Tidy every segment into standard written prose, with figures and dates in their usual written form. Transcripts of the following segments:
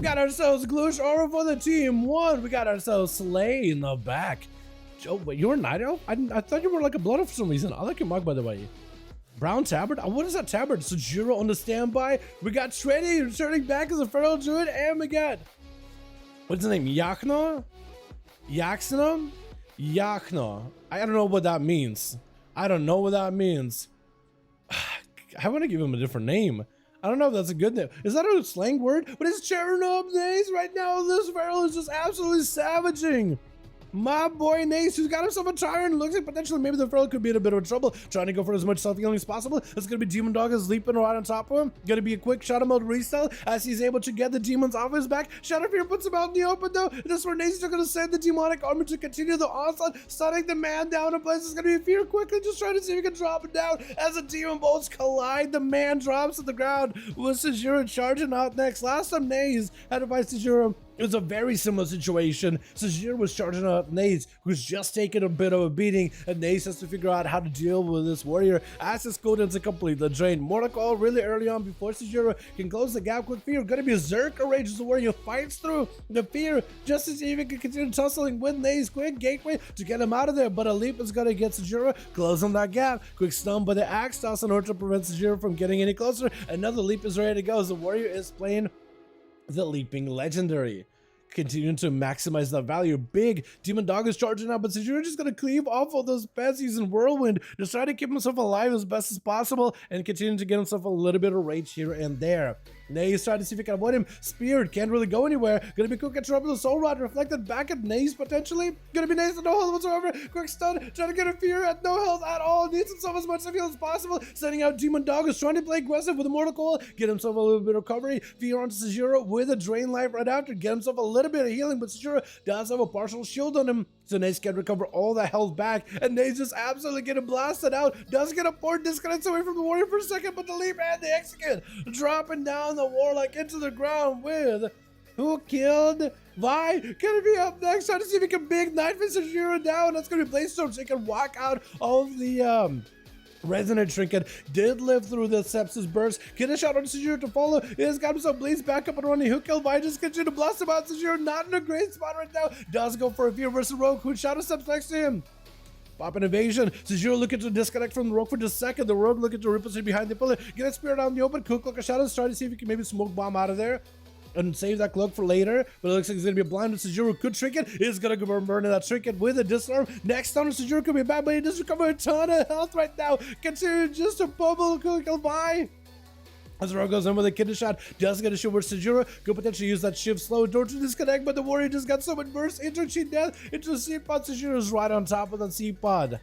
got ourselves Gloosh over for the team 1. We got ourselves Slay in the back. Joe, wait, you're a Night Elf? I thought you were like a Blood Elf for some reason. I like your mug, by the way. Brown Tabard? What is that Tabard? Sejuro on the standby. We got Shreddy returning back as a Feral Druid. And we got... what's his name? Yakna? Yaxna? Yakna. I don't know what that means. I don't know what that means. I want to give him a different name. I don't know if that's a good name. Is that a slang word? But it's Chernobyl Nace right now. This Feral is just absolutely savaging. My boy Nace, who's got himself a Tyrant, looks like potentially maybe the Feral could be in a bit of trouble, trying to go for as much self-healing as possible. It's going to be Demon Dog is leaping right on top of him. Going to be a quick Shadow Mode restyle as he's able to get the demons off his back. Shadow Fear puts him out in the open though. This is where Nace is going to send the demonic armor to continue the onslaught, stunning the man down in place. It's going to be Fear quickly just trying to see if he can drop it down as the demon bolts collide. The man drops to the ground with Sejuro charging out next. Last time Nace had to fight Sejuro, it was a very similar situation. Sejuro was charging out Nace, who's just taking a bit of a beating, and Nace has to figure out how to deal with this warrior as his cooldown complete the drain. Mortal really early on before Sejuro can close the gap with Fear. Gonna be a Zerker Rage as the warrior fights through the Fear just to see if he can continue tussling with Nace. Quick gateway to get him out of there, but a leap is gonna get Sejuro closing that gap. Quick stun by the axe toss in order to prevent Sejuro from getting any closer. Another leap is ready to go as the warrior is playing the Leaping Legendary, continuing to maximize that value. Big Demon Dog is charging out, but Sejuro just gonna cleave off all those pets using Whirlwind, just trying to keep himself alive as best as possible and continuing to get himself a little bit of rage here and there. Nace trying to see if he can avoid him. Speared can't really go anywhere. Gonna be quick and trouble. The Soul Rod reflected back at Nace potentially. Gonna be Nace at no health whatsoever. Quick stun, trying to get a Fear at no health at all. Needs himself as much heal as possible. Sending out Demon Dog is trying to play aggressive with a Mortal Coil. Get himself a little bit of recovery. Fear onto Sejuro with a Drain Life right after. Get himself a little bit of healing, but Sejuro does have a partial shield on him, so Nace can recover all that health back, and Nace just absolutely getting blasted out. Does get a port, disconnects away from the warrior for a second, but the leap and the execute, dropping down the warlock into the ground with who killed Vi. Gonna be up next, trying to see if he can big knife Sejuro down. That's gonna be Blaze-Storm, so he can walk out of the Resonant Trinket. Did live through the Sepsis burst. Get a shot on Sejuro to follow. He's got himself Blaze back up and running. Who killed Vi? Just continue to blast him out. Sejuro not in a great spot right now. Does go for a Fear versus Rogue, who Shadow steps next to him. Pop an evasion. Sejuro looking to disconnect from the Rogue for just a second. The Rogue looking to rip us behind the pillar. Get a Spirit out in the open. Cook like a Shadow. Trying to see if he can maybe smoke bomb out of there and save that cloak for later, but it looks like he's gonna be blind with Sejuro. Could trinket, is gonna go burning that trinket with a disarm. Next time Sejuro could be bad, but he does recover a ton of health right now. Continue just to bubble kill by. As the Rogue goes in with a kidney shot, does get a shield with Sejuro. Could potentially use that shift slow door to disconnect, but the warrior just got so much burst into cheat death into the sea pod. Sejuro's right on top of the sea pod.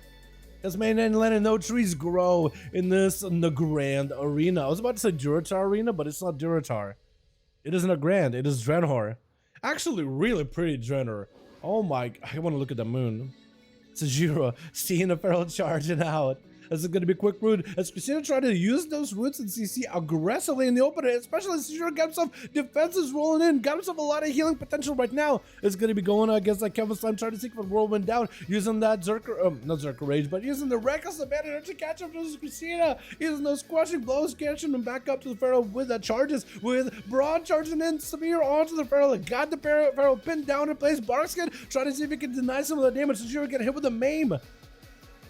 As main and land and no trees grow in the grand arena. I was about to say Durotar arena, but it's not Durotar. It isn't a grand, it is Draenor. Actually, really pretty Draenor. Oh my, I want to look at the moon. Sejuro, seeing a Feral charging out. This is going to be quick root as Christina tried to use those roots and CC aggressively in the opener, especially as Sejuro got himself defenses rolling in, got himself a lot of healing potential right now. It's going to be going against that Kevin Slime, trying to seek for Whirlwind down, using that Zerker, not Zerker Rage, but using the Reckless Abandon to catch up to Christina, using those squashing blows, catching him back up to the Feral with that charges, with Braun charging in, Samir onto the Feral, got the Feral pinned down in place, Barkskin trying to see if he can deny some of the damage. Sejuro get hit with a maim.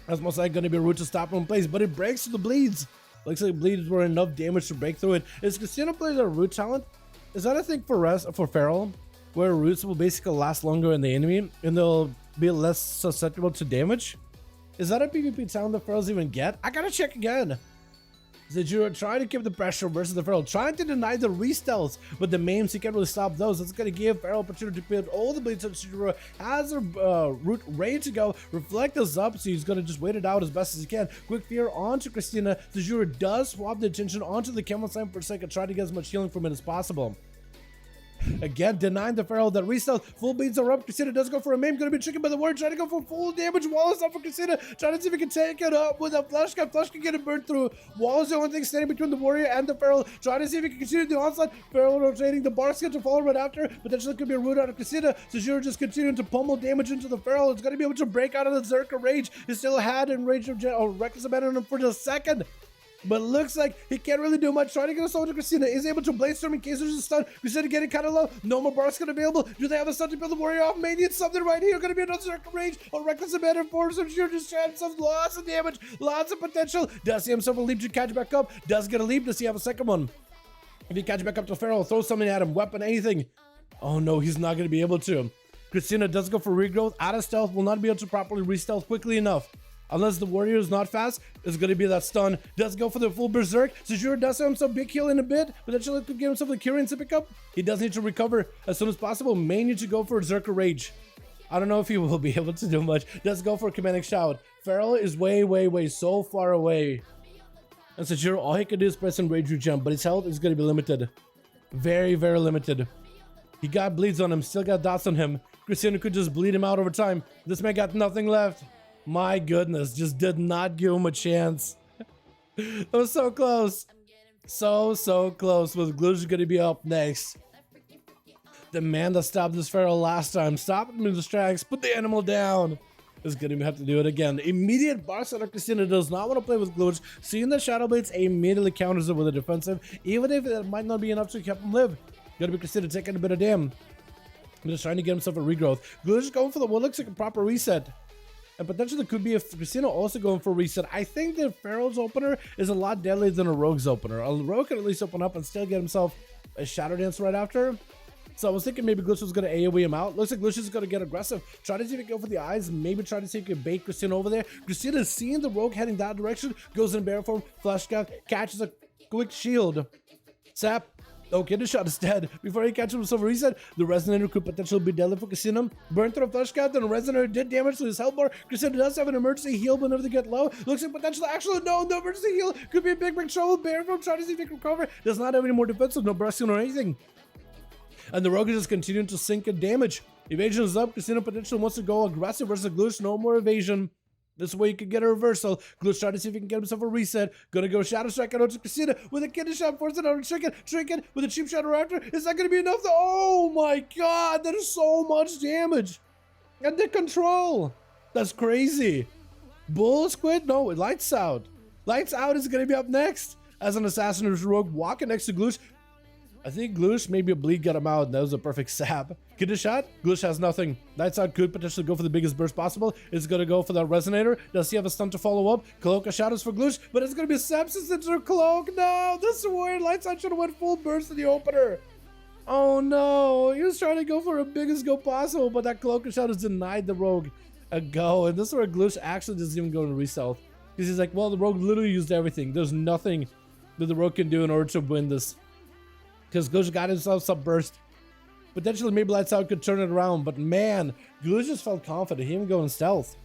That's most likely going to be a root to stop him in place, but it breaks through the bleeds. Looks like bleeds were enough damage to break through it. Is Christina playing a root talent? Is that a thing for Feral, where roots will basically last longer in the enemy and they'll be less susceptible to damage? Is that a PvP talent that Ferals even get? I gotta check again. Sejuro trying to keep the pressure versus the Feral, trying to deny the re-stealths, but the maims, he can't really stop those. That's going to give Feral opportunity to build all the bleeds. Sejuro has a root ready to go, reflect this up, so he's going to just wait it out as best as he can. Quick Fear onto Christina. Sejuro does swap the attention onto the Camel Slime for a second, try to get as much healing from it as possible. Again, denying the Feral that re-stealth. Full beats are up. Christina does go for a maim. Gonna be tricking by the ward. Trying to go for full damage. Wall is up for Christina. Trying to see if he can take it up with a flash cut. Flash can get it burned through. Wall is the only thing standing between the warrior and the Feral. Trying to see if he can continue the onslaught. Feral rotating. The Barkskin to follow right after. Potentially could be a root out of Christina. Sejuro just continuing to pummel damage into the Feral. It's gonna be able to break out of the Zerker Rage. He still had Enraged or Reckless Abandon him for just a second. But it looks like he can't really do much. Trying to get a stun to Christina. Is able to blade storm in case there's a stun. Christina getting kind of low. No more bars available. Do they have a stun to build the warrior off? Maybe it's something right here. Gonna be another circle range. A reckless abandon force of sheer distress of lots of damage. Lots of potential. Does he himself a leap to catch back up? Does get a leap? Does he have a second one? If he catch back up to Feral, throw something at him. Weapon, anything. Oh no, he's not gonna be able to. Christina does go for regrowth. Out of stealth, will not be able to properly re-stealth quickly enough. Unless the warrior is not fast, it's going to be that stun. Does go for the full berserk. Sejuro does have himself big heal in a bit, but actually could give himself the Kyrian to pick up. He does need to recover as soon as possible. May need to go for Berserker Rage. I don't know if he will be able to do much. Does go for a Commanding Shout. Feral is way so far away. And Sejuro, all he can do is press and Rage Regen, but his health is going to be limited. Very limited. He got bleeds on him, still got dots on him. Christina could just bleed him out over time. This man got nothing left. My goodness, just did not give him a chance. That was so close. So close. With Glush going to be up next. The man that stopped this Feral last time. Stopped him in the tracks. Put the animal down. Is going to have to do it again. Immediate bar setter. Christina does not want to play with Glush. Seeing the Shadow Blades immediately counters it with a defensive. Even if it might not be enough to keep him live. Going to be Christina taking a bit of damn. I'm just trying to get himself a regrowth. Glush going for what looks like a proper reset. And potentially could be a Christina also going for a reset. I think that Feral's opener is a lot deadlier than a Rogue's opener. A Rogue can at least open up and still get himself a Shadow Dance right after. So I was thinking maybe Glush was going to AoE him out. Looks like Glush is going to get aggressive. Try to see if he can go for the eyes. Maybe try to see if he can bait Christina over there. Christina is seeing the Rogue heading that direction. Goes in bear form. Flash Scout. Catches a quick shield. Sap. Okay, the shot is dead. Before he catches himself a reset, the Resonator could potentially be deadly for Christina. Burn through a Flash Scout, then the Resonator did damage to his health bar. Christina does have an emergency heal whenever they get low. Looks like potentially, actually, no emergency heal. Could be a big trouble. Bear form, trying to see if he can recover. Does not have any more defensive, no bursting or anything. And the Rogue is just continuing to sink in damage. Evasion is up. Christina potentially wants to go aggressive versus Glush. No more evasion. This way you can get a reversal. Glush trying to see if he can get himself a reset. Gonna go Shadow Strike out to Christina with a kidney shot, force it out of Trinket. Trinket with a cheap Shadow Raptor. Is that gonna be enough? Oh my god, that is so much damage. And the control. That's crazy. Bull Squid? No, Lights Out. Lights Out is gonna be up next. As an assassin or rogue walking next to Glush. I think Glush, maybe a bleed got him out, and that was a perfect sap. Get a shot? Glush has nothing. Lights Out could potentially go for the biggest burst possible. It's gonna go for that Resonator. Does he have a stun to follow up? Cloak of Shadows for Glush, but it's gonna be Sepsis into her Cloak. No, this is weird. Lights Out should have went full burst in the opener. Oh no, he was trying to go for a biggest go possible, but that Cloak of Shadows denied the Rogue a go. And this is where Glush actually doesn't even go to resell. Because he's like, well, the Rogue literally used everything. There's nothing that the Rogue can do in order to win this. Because Glush got himself some burst. Potentially maybe Lights Out could turn it around, but man, Glush just felt confident. He even go in stealth.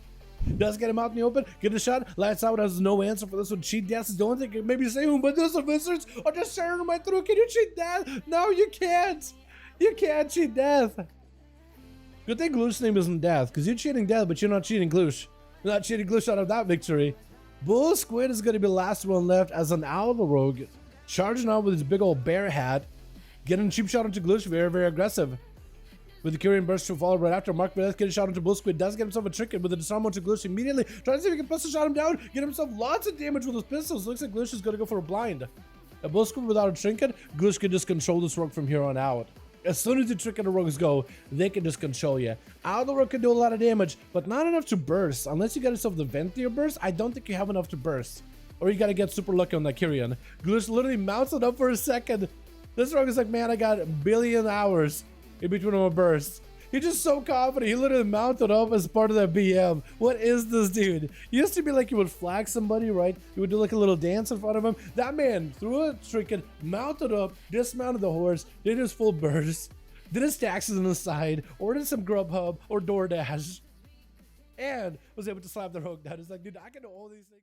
Does get him out in the open, get a shot. Lights Out has no answer for this one. Cheat Death is the only thing maybe say, but there's some visitors are just staring right through. Can you cheat Death? No, you can't. You can't cheat Death. Good thing Glush's name isn't Death, because you're cheating Death, but you're not cheating Glush. You're not cheating Glush out of that victory. Bull Squid is going to be the last one left as an Owl Rogue. Charging out with his big old bear hat. Getting a cheap shot onto Glush, very aggressive. With the Kyrian burst to follow right after. Mark Beth getting a shot onto Bull Squid. Does get himself a Trinket with a disarm onto Glush immediately. Trying to see if he can pistol shot him down. Get himself lots of damage with his pistols. Looks like Glush is going to go for a blind. A Bull Squid without a Trinket, Glush can just control this Rogue from here on out. As soon as the Trinket and Rogues go, they can just control you. Out the Rogue can do a lot of damage, but not enough to burst. Unless you get yourself the Vent to your burst, I don't think you have enough to burst. Or you got to get super lucky on that Kyrian. Glush literally mounts it up for a second. This Rogue is like, man, I got a billion hours in between my bursts. He's just so confident. He literally mounted up as part of that BM. What is this dude? He used to be like you would flag somebody, right? You would do like a little dance in front of him. That man threw a Trinket, mounted up, dismounted the horse, did his full burst, did his taxes on the side, ordered some Grubhub or DoorDash, and was able to slap the Rogue down. It's like, dude, I can do all these things.